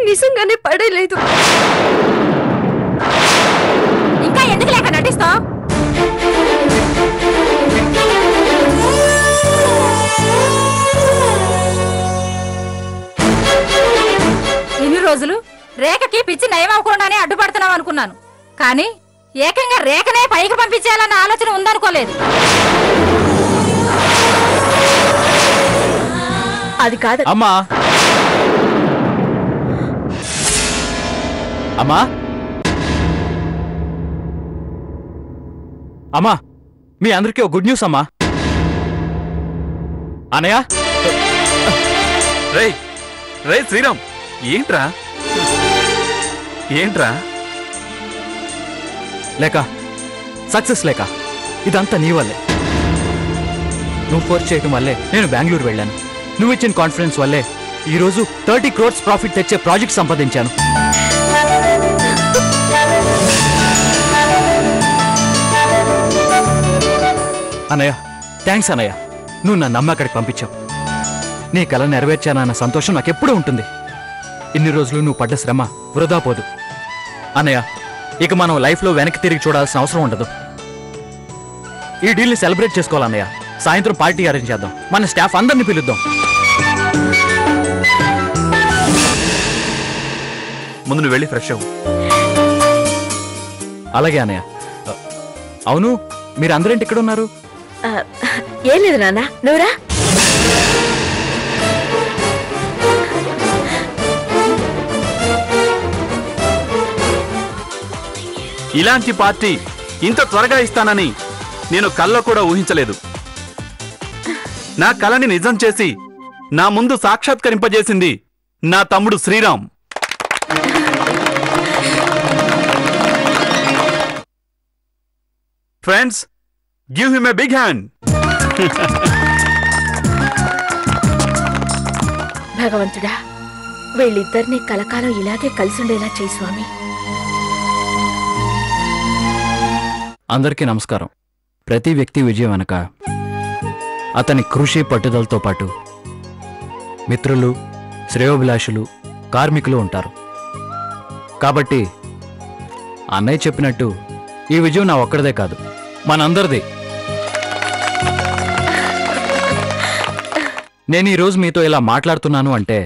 నిజంగానే పడలేదు. ఇంకా ఎందుకు లేక నటిస్తావు? ఇన్ని రోజులు రేఖకి పిచ్చి నయం అవ్వకుండానే అడ్డుపడుతున్నావు అనుకున్నాను, కానీ ఏకంగా రేఖనే పైకి పంపించేయాలన్న ఆలోచన ఉందనుకోలేదు. అది కాదు అమ్మా. అమ్మా అమ్మా, మీ అందరికీ ఒక గుడ్ న్యూస్ అమ్మా. అనయ్య. రేయ్ రేయ్ శ్రీరామ్, ఏంట్రా ఏంట్రా? లేక సక్సెస్ లేక ఇదంతా నీ వల్లే. నువ్వు ఫోర్స్ చేయటం వల్లే నేను బెంగళూరు వెళ్ళాను. నువ్వు ఇచ్చిన కాన్ఫిడెన్స్ వల్లే ఈరోజు 30 crores ప్రాఫిట్ తెచ్చే ప్రాజెక్ట్ సంపాదించాను. అన్నయ్య, థ్యాంక్స్ అన్నయ్య. నువ్వు నా నమ్మ అక్కడికి పంపించావు. నీ కళ నెరవేర్చానన్న సంతోషం నాకెప్పుడూ ఉంటుంది. ఇన్ని రోజులు నువ్వు పడ్డ శ్రమ వృధా పోదు. అన్నయ్య, ఇక మనం లైఫ్లో వెనక్కి తిరిగి చూడాల్సిన అవసరం ఉండదు. ఈ డీల్ని సెలబ్రేట్ చేసుకోవాలన్నయ్య. సాయంత్రం పార్టీ అరేంజ్ చేద్దాం. మన స్టాఫ్ అందరినీ పిలుద్దాం. ముందు నువ్వు వెళ్ళి ఫ్రెష్ అవ్వు. అలాగే అన్నయ్య. అవును, మీరు అందరేంటి ఇక్కడ ఉన్నారు? ఏం లేదు నాన్న, నువ్వురా. ఇలాంటి పార్టీ ఇంత త్వరగా ఇస్తానని నేను కల్లో కూడా ఊహించలేదు. నా కలని నిజం చేసి నా ముందు సాక్షాత్కరింపజేసింది నా తమ్ముడు Sriram. Friends, give him a big hand. భగవంతుడా, వీళ్ళిద్దరినీ కలకాలం ఇలాగే కలిసుండేలా చేయి స్వామి. అందరికీ నమస్కారం. ప్రతి వ్యక్తి విజయం వెనక అతని కృషి పట్టుదలతో పాటు మిత్రులు, శ్రేయోభిలాషులు, కార్మికులు ఉంటారు. కాబట్టి అన్నయ్య చెప్పినట్టు ఈ విజయం నా ఒక్కడిదే కాదు, మనందరిది. నేను ఈరోజు మీతో ఇలా మాట్లాడుతున్నాను అంటే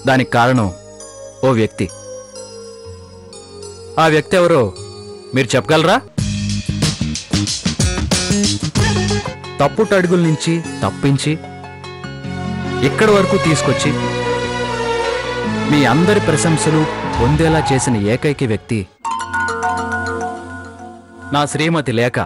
దానికి కారణం ఓ వ్యక్తి. ఆ వ్యక్తి ఎవరో మీరు చెప్పగలరా? తప్పుటడుగుల నుంచి తప్పించి ఇక్కడి వరకు తీసుకొచ్చి మీ అందరి ప్రశంసలు పొందేలా చేసిన ఏకైక వ్యక్తి నా శ్రీమతి లేఖ.